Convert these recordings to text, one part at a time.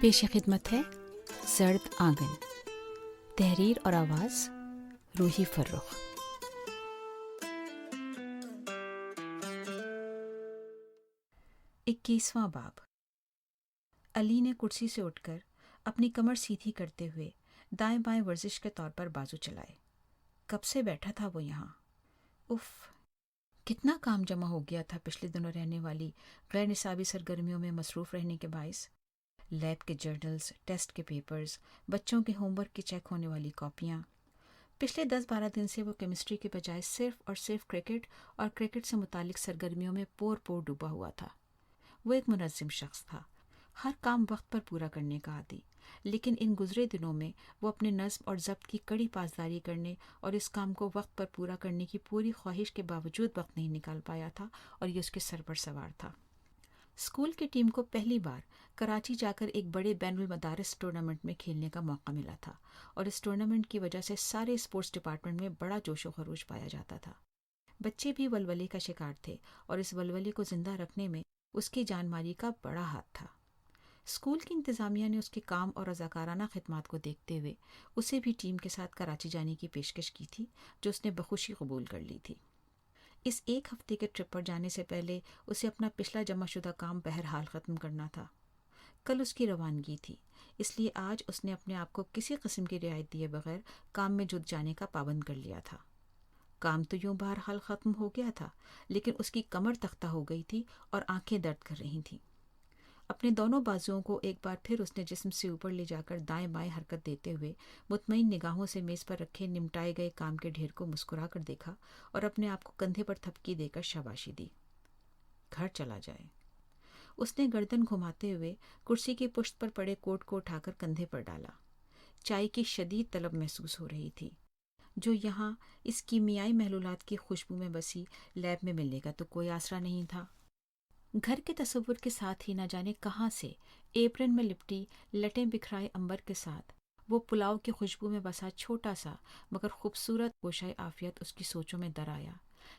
پیش خدمت ہے زرد آنگن، تحریر اور آواز روحی فرخ۔ 21واں باب۔ علی نے کرسی سے اٹھ کر اپنی کمر سیدھی کرتے ہوئے دائیں بائیں ورزش کے طور پر بازو چلائے۔ کب سے بیٹھا تھا وہ یہاں؟ اف، کتنا کام جمع ہو گیا تھا پچھلے دنوں رہنے والی غیر نصابی سرگرمیوں میں مصروف رہنے کے باعث۔ لیب کے جرنلز، ٹیسٹ کے پیپرز، بچوں کے ہوم ورک کی چیک ہونے والی کاپیاں۔ پچھلے 10-12 دن سے وہ کیمسٹری کے بجائے صرف اور صرف کرکٹ اور کرکٹ سے متعلق سرگرمیوں میں پور ڈوبا ہوا تھا۔ وہ ایک منظم شخص تھا، ہر کام وقت پر پورا کرنے کا عادی، لیکن ان گزرے دنوں میں وہ اپنے نظم اور ضبط کی کڑی پاسداری کرنے اور اس کام کو وقت پر پورا کرنے کی پوری خواہش کے باوجود وقت نہیں نکال پایا تھا، اور یہ اس کے سر پر سوار تھا۔ اسکول کی ٹیم کو پہلی بار کراچی جا کر ایک بڑے بین المدارس ٹورنامنٹ میں کھیلنے کا موقع ملا تھا، اور اس ٹورنامنٹ کی وجہ سے سارے اسپورٹس ڈپارٹمنٹ میں بڑا جوش و خروش پایا جاتا تھا۔ بچے بھی ولولے کا شکار تھے، اور اس ولولے کو زندہ رکھنے میں اس کی جان ماری کا بڑا ہاتھ تھا۔ اسکول کی انتظامیہ نے اس کے کام اور رضاکارانہ خدمات کو دیکھتے ہوئے اسے بھی ٹیم کے ساتھ کراچی جانے کی پیشکش کی تھی، جو اس نے بخوشی قبول کر لی تھی۔ اس ایک ہفتے کے ٹرپ پر جانے سے پہلے اسے اپنا پچھلا جمع شدہ کام بہرحال ختم کرنا تھا۔ کل اس کی روانگی تھی، اس لیے آج اس نے اپنے آپ کو کسی قسم کی رعایت دیے بغیر کام میں جٹ جانے کا پابند کر لیا تھا۔ کام تو یوں بہرحال ختم ہو گیا تھا، لیکن اس کی کمر تختہ ہو گئی تھی اور آنکھیں درد کر رہی تھیں۔ اپنے دونوں بازوؤں کو ایک بار پھر اس نے جسم سے اوپر لے جا کر دائیں بائیں حرکت دیتے ہوئے مطمئن نگاہوں سے میز پر رکھے نمٹائے گئے کام کے ڈھیر کو مسکرا کر دیکھا اور اپنے آپ کو کندھے پر تھپکی دے کر شاباشی دی۔ گھر چلا جائے۔ اس نے گردن گھماتے ہوئے کرسی کی پشت پر پڑے کوٹ کو اٹھا کر کندھے پر ڈالا۔ چائے کی شدید طلب محسوس ہو رہی تھی، جو یہاں اس کیمیائی محلولات کی خوشبو میں بسی لیب میں ملنے کا تو کوئی آسرا نہیں تھا۔ گھر کے تصور کے ساتھ ہی نہ جانے کہاں سے ایپرن میں لپٹی لٹیں بکھرائے امبر کے ساتھ وہ پلاؤ کی خوشبو میں بسا چھوٹا سا مگر خوبصورت گوشۂ عافیت اس کی سوچوں میں در آیا،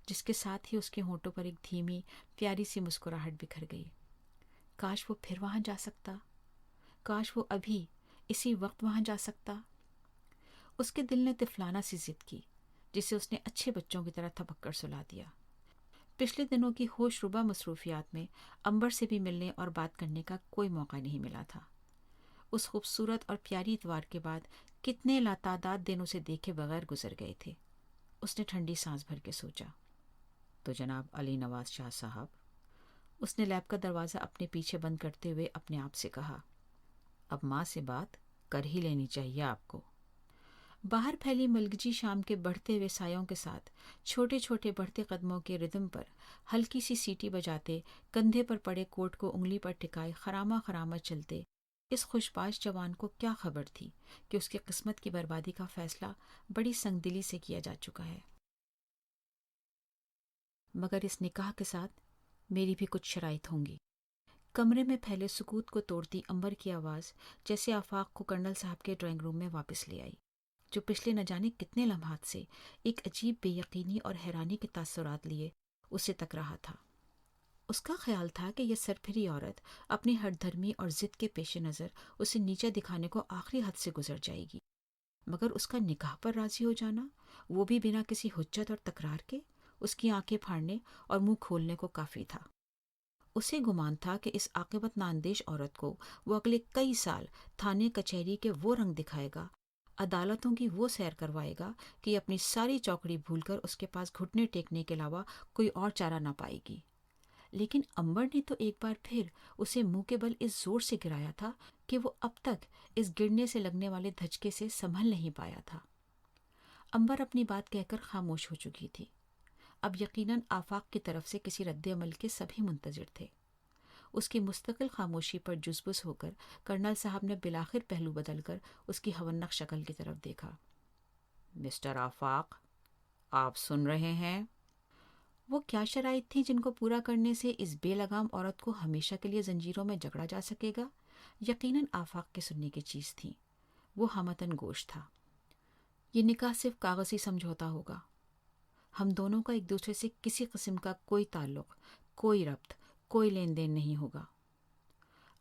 جس کے ساتھ ہی اس کے ہونٹوں پر ایک دھیمی پیاری سی مسکراہٹ بکھر گئی۔ کاش وہ پھر وہاں جا سکتا، کاش وہ ابھی اسی وقت وہاں جا سکتا۔ اس کے دل نے طفلانہ سی ضد کی، جسے اس نے اچھے بچوں کی طرح تھپک کر سلا دیا۔ پچھلے دنوں کی ہوش ربا مصروفیات میں امبر سے بھی ملنے اور بات کرنے کا کوئی موقع نہیں ملا تھا۔ اس خوبصورت اور پیاری اتوار کے بعد کتنے لاتعداد دن اسے دیکھے بغیر گزر گئے تھے۔ اس نے ٹھنڈی سانس بھر کے سوچا۔ تو جناب علی نواز شاہ صاحب، اس نے لیب کا دروازہ اپنے پیچھے بند کرتے ہوئے اپنے آپ سے کہا، اب ماں سے بات کر ہی لینی چاہیے آپ کو۔ باہر پھیلی ملگجی شام کے بڑھتے ہوئے سایوں کے ساتھ چھوٹے چھوٹے بڑھتے قدموں کے ردم پر ہلکی سی سیٹی بجاتے کندھے پر پڑے کوٹ کو انگلی پر ٹکائے خرامہ خرامہ چلتے اس خوشباش جوان کو کیا خبر تھی کہ اس کی قسمت کی بربادی کا فیصلہ بڑی سنگ دلی سے کیا جا چکا ہے۔ مگر اس نکاح کے ساتھ میری بھی کچھ شرائط ہوں گی۔ کمرے میں پھیلے سکوت کو توڑتی امبر کی آواز جیسے آفاق کو کرنل صاحب کے ڈرائنگ روم میں واپس لے آئی، جو پچھلے نہ جانے کتنے لمحات سے ایک عجیب بے یقینی اور حیرانی کے تاثرات لیے اسے تک رہا تھا۔ اس کا خیال تھا کہ یہ سرپھری عورت اپنی ہٹ دھرمی اور ضد کے پیش نظر اسے نیچا دکھانے کو آخری حد سے گزر جائے گی، مگر اس کا نکاح پر راضی ہو جانا، وہ بھی بنا کسی حجت اور تکرار کے، اس کی آنکھیں پھاڑنے اور منہ کھولنے کو کافی تھا۔ اسے گمان تھا کہ اس عاقبت ناندیش عورت کو وہ اگلے کئی سال تھانے کچہری کے وہ رنگ دکھائے گا، عدالتوں کی وہ سیر کروائے گا کہ یہ اپنی ساری چوکڑی بھول کر اس کے پاس گھٹنے ٹیکنے کے علاوہ کوئی اور چارہ نہ پائے گی۔ لیکن امبر نے تو ایک بار پھر اسے منہ کے بل اس زور سے گرایا تھا کہ وہ اب تک اس گرنے سے لگنے والے دھچکے سے سنبھل نہیں پایا تھا۔ امبر اپنی بات کہہ کر خاموش ہو چکی تھی۔ اب یقیناً آفاق کی طرف سے کسی رد عمل کے سبھی منتظر تھے۔ اس کی مستقل خاموشی پر جزبز ہو کر کرنل صاحب نے بالآخر پہلو بدل کر اس کی ہونق شکل کی طرف دیکھا۔ مسٹر آفاق، آپ سن رہے ہیں؟ وہ کیا شرائط تھی جن کو پورا کرنے سے اس بے لگام عورت کو ہمیشہ کے لیے زنجیروں میں جکڑا جا سکے گا؟ یقیناً آفاق کے سننے کی چیز تھی۔ وہ ہمتن گوش تھا۔ یہ نکاح صرف کاغذی سمجھوتا ہوگا۔ ہم دونوں کا ایک دوسرے سے کسی قسم کا کوئی تعلق، کوئی ربط، کوئی لین دین نہیں ہوگا۔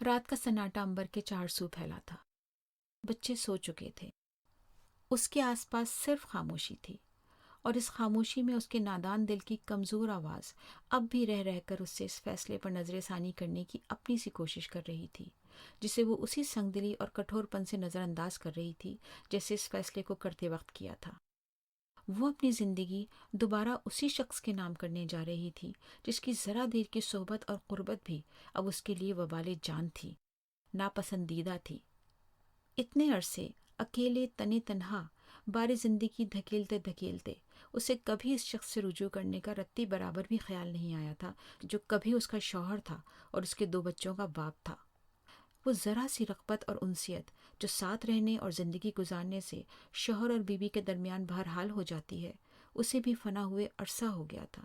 رات کا سناٹا عنبر کے چار سو پھیلا تھا۔ بچے سو چکے تھے۔ اس کے آس پاس صرف خاموشی تھی، اور اس خاموشی میں اس کے نادان دل کی کمزور آواز اب بھی رہ رہ کر اس سے اس فیصلے پر نظر ثانی کرنے کی اپنی سی کوشش کر رہی تھی، جسے وہ اسی سنگ دلی اور کٹھور پن سے نظر انداز کر رہی تھی جیسے اس فیصلے کو کرتے وقت کیا تھا۔ وہ اپنی زندگی دوبارہ اسی شخص کے نام کرنے جا رہی تھی جس کی ذرا دیر کی صحبت اور قربت بھی اب اس کے لیے وبال جان تھی، ناپسندیدہ تھی۔ اتنے عرصے اکیلے تنے تنہا بار زندگی دھکیلتے دھکیلتے اسے کبھی اس شخص سے رجوع کرنے کا رتی برابر بھی خیال نہیں آیا تھا جو کبھی اس کا شوہر تھا اور اس کے 2 بچوں کا باپ تھا۔ وہ ذرا سی رغبت اور انسیت جو ساتھ رہنے اور زندگی گزارنے سے شوہر اور بیوی کے درمیان بہرحال ہو جاتی ہے، اسے بھی فنا ہوئے عرصہ ہو گیا تھا۔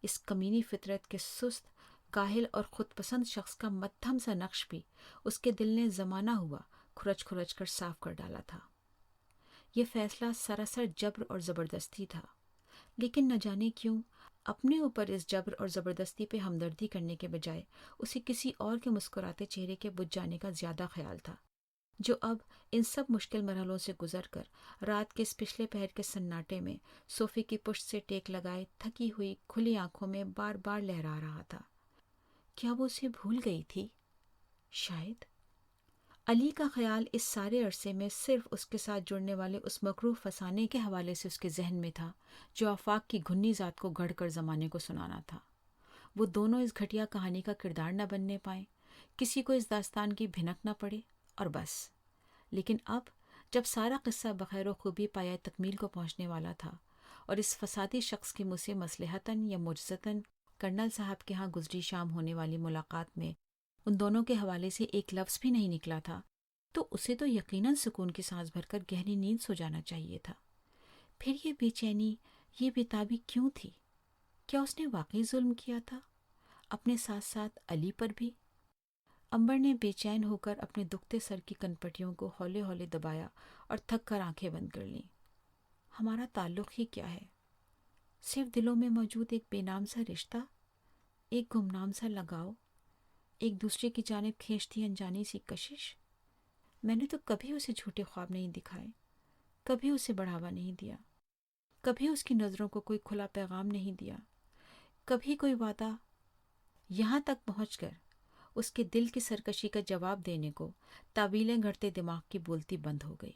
اس کمینی فطرت کے سست، کاہل اور خود پسند شخص کا مدھم سا نقش بھی اس کے دل نے زمانہ ہوا کھرچ کھرچ کر صاف کر ڈالا تھا۔ یہ فیصلہ سراسر جبر اور زبردستی تھا، لیکن نہ جانے کیوں اپنے اوپر اس جبر اور زبردستی پہ ہمدردی کرنے کے بجائے اسے کسی اور کے مسکراتے چہرے کے بجھ جانے کا زیادہ خیال تھا، جو اب ان سب مشکل مرحلوں سے گزر کر رات کے اس پچھلے پہر کے سناٹے میں صوفے کی پشت سے ٹیک لگائے تھکی ہوئی کھلی آنکھوں میں بار بار لہرا رہا تھا۔ کیا وہ اسے بھول گئی تھی؟ شاید۔ علی کا خیال اس سارے عرصے میں صرف اس کے ساتھ جڑنے والے اس مکروہ فسانے کے حوالے سے اس کے ذہن میں تھا جو آفاق کی گھنی ذات کو گھڑ کر زمانے کو سنانا تھا۔ وہ دونوں اس گھٹیا کہانی کا کردار نہ بننے پائیں، کسی کو اس داستان کی بھنک نہ پڑے، اور بس۔ لیکن اب جب سارا قصہ بخیر و خوبی پایہ تکمیل کو پہنچنے والا تھا اور اس فسادی شخص کے منہ سے مصلحتاً یا مجزتاً کرنل صاحب کے ہاں گزری شام ہونے والی ملاقات میں ان دونوں کے حوالے سے ایک لفظ بھی نہیں نکلا تھا، تو اسے تو یقیناً سکون کی سانس بھر کر گہری نیند سو جانا چاہیے تھا۔ پھر یہ بے چینی، یہ بےتابی کیوں تھی؟ کیا اس نے واقعی ظلم کیا تھا، اپنے ساتھ ساتھ علی پر بھی؟ عنبر نے بے چین ہو کر اپنے دکھتے سر کی کنپٹیوں کو ہولے ہولے دبایا اور تھک کر آنکھیں بند کر لیں۔ ہمارا تعلق ہی کیا ہے؟ صرف دلوں میں موجود ایک بے نام سا رشتہ، ایک گمنام سا لگاؤ، ایک دوسرے کی جانب کھینچتی انجانی سی کشش۔ میں نے تو کبھی اسے جھوٹے خواب نہیں دکھائے، کبھی اسے بڑھاوا نہیں دیا، کبھی اس کی نظروں کو کوئی کھلا پیغام نہیں دیا، کبھی کوئی وعدہ۔ یہاں تک پہنچ کر اس کے دل کی سرکشی کا جواب دینے کو تعویلیں گھڑتے دماغ کی بولتی بند ہو گئی۔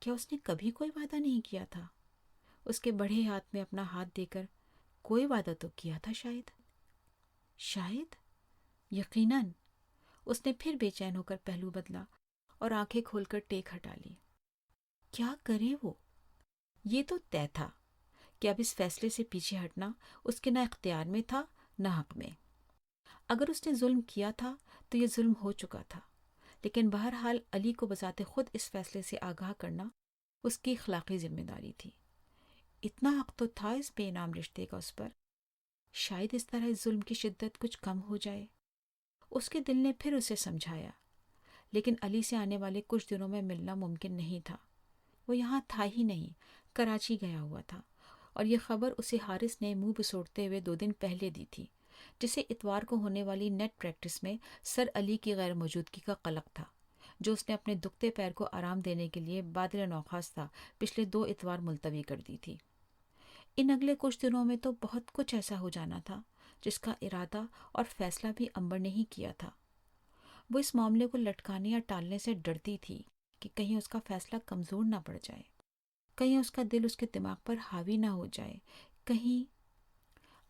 کیا اس نے کبھی کوئی وعدہ نہیں کیا تھا؟ اس کے بڑھے ہاتھ میں اپنا ہاتھ دے کر کوئی وعدہ تو کیا تھا شاید؟ شاید؟ یقیناً۔ اس نے پھر بے چین ہو کر پہلو بدلا اور آنکھیں کھول کر ٹیک ہٹا لی۔ کیا کرے وہ؟ یہ تو طے تھا کہ اب اس فیصلے سے پیچھے ہٹنا اس کے نہ اختیار میں تھا نہ حق میں۔ اگر اس نے ظلم کیا تھا تو یہ ظلم ہو چکا تھا، لیکن بہرحال علی کو بذات خود اس فیصلے سے آگاہ کرنا اس کی اخلاقی ذمہ داری تھی۔ اتنا حق تو تھا اس بے نام رشتے کا اس پر۔ شاید اس طرح اس ظلم کی شدت کچھ کم ہو جائے۔ اس کے دل نے پھر اسے سمجھایا، لیکن علی سے آنے والے کچھ دنوں میں ملنا ممکن نہیں تھا۔ وہ یہاں تھا ہی نہیں، کراچی گیا ہوا تھا، اور یہ خبر اسے حارث نے منہ بسوڑتے ہوئے 2 دن پہلے دی تھی، جسے اتوار کو ہونے والی نیٹ پریکٹس میں سر علی کی غیر موجودگی کا قلق تھا، جو اس نے اپنے دکھتے پیر کو آرام دینے کے لیے بادل نوخاستہ پچھلے 2 اتوار ملتوی کر دی تھی۔ ان اگلے کچھ دنوں میں تو بہت کچھ ایسا ہو جانا تھا جس کا ارادہ اور فیصلہ بھی عنبر نے ہی کیا تھا۔ وہ اس معاملے کو لٹکانے یا ٹالنے سے ڈرتی تھی کہ کہیں اس کا فیصلہ کمزور نہ پڑ جائے، کہیں اس کا دل اس کے دماغ پر حاوی نہ ہو جائے، کہیں۔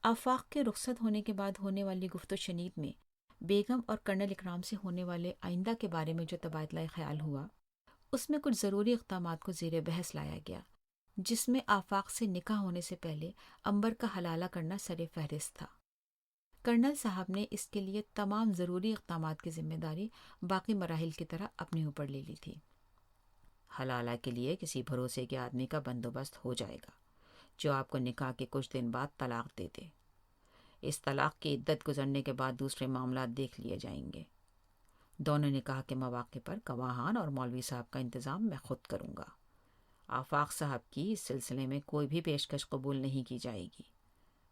آفاق کے رخصت ہونے کے بعد ہونے والی گفت و شنید میں بیگم اور کرنل اکرام سے ہونے والے آئندہ کے بارے میں جو تبادلہ خیال ہوا، اس میں کچھ ضروری اقدامات کو زیر بحث لایا گیا، جس میں آفاق سے نکاح ہونے سے پہلے عنبر کا حلالہ کرنا سر فہرست تھا۔ کرنل صاحب نے اس کے لیے تمام ضروری اقدامات کی ذمہ داری باقی مراحل کی طرح اپنے اوپر لے لی تھی۔ حلالہ کے لیے کسی بھروسے کے آدمی کا بندوبست ہو جائے گا جو آپ کو نکاح کے کچھ دن بعد طلاق دے دے۔ اس طلاق کی عدت گزرنے کے بعد دوسرے معاملات دیکھ لیے جائیں گے۔ دونوں نکاح کے مواقع پر گواہان اور مولوی صاحب کا انتظام میں خود کروں گا۔ آفاق صاحب کی اس سلسلے میں کوئی بھی پیشکش قبول نہیں کی جائے گی۔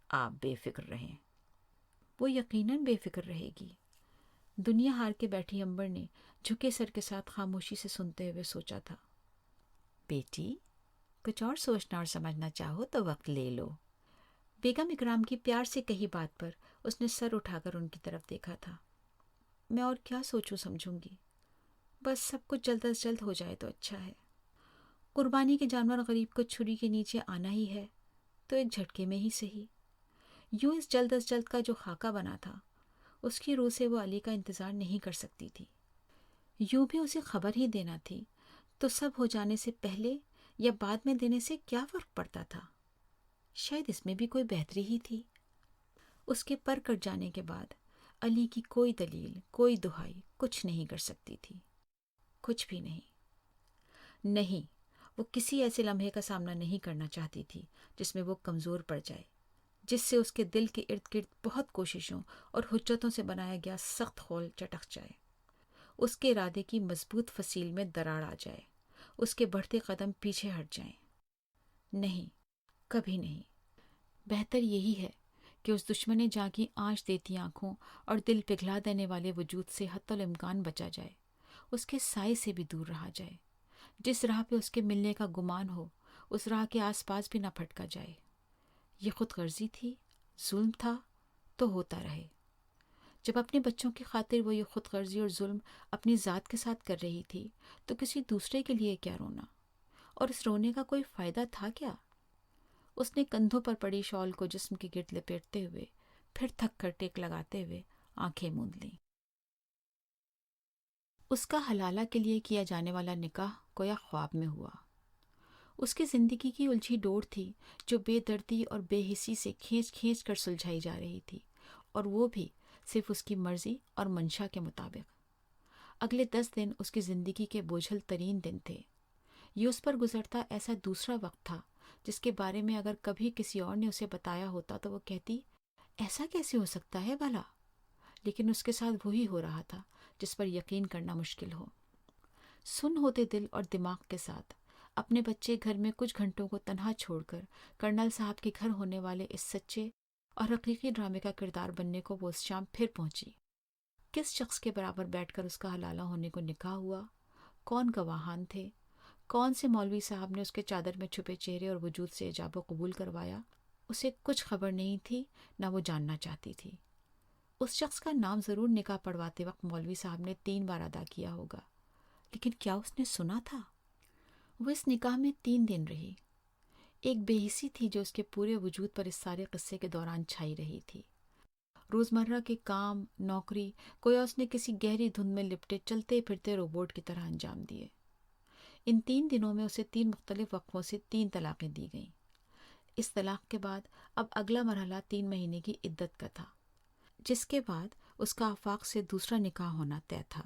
آپ بے فکر رہیں۔ وہ یقیناً بے فکر رہے گی۔ دنیا ہار کے بیٹھی امبر نے جھکے سر کے ساتھ خاموشی سے سنتے ہوئے سوچا تھا، بیٹی کچھ اور سوچنا اور سمجھنا چاہو تو وقت لے لو۔ بیگم اکرام کی پیار سے کہی بات پر اس نے سر اٹھا کر ان کی طرف دیکھا تھا۔ میں اور کیا سوچوں سمجھوں گی، بس سب کچھ جلد از جلد ہو جائے تو اچھا ہے۔ قربانی کے جانور غریب کو چھری کے نیچے آنا ہی ہے تو ایک جھٹکے میں ہی صحیح۔ یوں اس جلد از جلد کا جو خاکہ بنا تھا، اس کی روح سے وہ علی کا انتظار نہیں کر سکتی تھی۔ یوں بھی اسے خبر ہی دینا تھی تو سب ہو جانے سے پہلے یا بعد میں دینے سے کیا فرق پڑتا تھا؟ شاید اس میں بھی کوئی بہتری ہی تھی۔ اس کے پر کٹ جانے کے بعد علی کی کوئی دلیل، کوئی دہائی کچھ نہیں کر سکتی تھی، کچھ بھی نہیں۔ نہیں، وہ کسی ایسے لمحے کا سامنا نہیں کرنا چاہتی تھی جس میں وہ کمزور پڑ جائے، جس سے اس کے دل کے ارد گرد بہت کوششوں اور حجتوں سے بنایا گیا سخت خول چٹک جائے، اس کے ارادے کی مضبوط فصیل میں دراڑ آ جائے، اس کے بڑھتے قدم پیچھے ہٹ جائیں۔ نہیں، کبھی نہیں۔ بہتر یہی ہے کہ اس دشمن جاں کی آنچ دیتی آنکھوں اور دل پگھلا دینے والے وجود سے حتی الامکان بچا جائے، اس کے سائے سے بھی دور رہا جائے۔ جس راہ پہ اس کے ملنے کا گمان ہو، اس راہ کے آس پاس بھی نہ پھٹکا جائے۔ یہ خود غرضی تھی، ظلم تھا تو ہوتا رہے۔ جب اپنے بچوں کی خاطر وہ یہ خود غرضی اور ظلم اپنی ذات کے ساتھ کر رہی تھی تو کسی دوسرے کے لیے کیا رونا؟ اور اس رونے کا کوئی فائدہ تھا کیا؟ اس نے کندھوں پر پڑی شال کو جسم کے گرد لپیٹتے ہوئے پھر تھک کر ٹیک لگاتے ہوئے آنکھیں موند لیں۔ اس کا حلالہ کے لیے کیا جانے والا نکاح گویا خواب میں ہوا۔ اس کی زندگی کی الجھی ڈور تھی جو بے دردی اور بے حسی سے کھینچ کھینچ کر سلجھائی جا رہی تھی، اور وہ بھی صرف اس کی مرضی اور منشا کے مطابق۔ اگلے 10 دن اس کی زندگی کے بوجھل ترین دن تھے۔ یہ اس پر گزرتا ایسا دوسرا وقت تھا جس کے بارے میں اگر کبھی کسی اور نے اسے بتایا ہوتا تو وہ کہتی، ایسا کیسے ہو سکتا ہے بھلا؟ لیکن اس کے ساتھ وہی ہو رہا تھا جس پر یقین کرنا مشکل ہو۔ سن ہوتے دل اور دماغ کے ساتھ اپنے بچے گھر میں کچھ گھنٹوں کو تنہا چھوڑ کر کرنل صاحب کے گھر ہونے والے اس سچے اور حقیقی ڈرامے کا کردار بننے کو وہ اس شام پھر پہنچی۔ کس شخص کے برابر بیٹھ کر اس کا حلالہ ہونے کو نکاح ہوا؟ کون گواہان تھے؟ کون سے مولوی صاحب نے اس کے چادر میں چھپے چہرے اور وجود سے ایجاب و قبول کروایا؟ اسے کچھ خبر نہیں تھی، نہ وہ جاننا چاہتی تھی۔ اس شخص کا نام ضرور نکاح پڑھواتے وقت مولوی صاحب نے 3 بار ادا کیا ہوگا، لیکن کیا اس نے سنا تھا؟ وہ اس نکاح میں 3 دن رہی۔ ایک بے حسی تھی جو اس کے پورے وجود پر اس سارے قصے کے دوران چھائی رہی تھی۔ روزمرہ کے کام، نوکری گویا اس نے کسی گہری دھند میں لپٹے چلتے پھرتے روبوٹ کی طرح انجام دیے۔ ان 3 دنوں میں اسے 3 مختلف وقفوں سے 3 طلاقیں دی گئیں۔ اس طلاق کے بعد اب اگلا مرحلہ 3 مہینے کی عدت کا تھا، جس کے بعد اس کا آفاق سے دوسرا نکاح ہونا طے تھا۔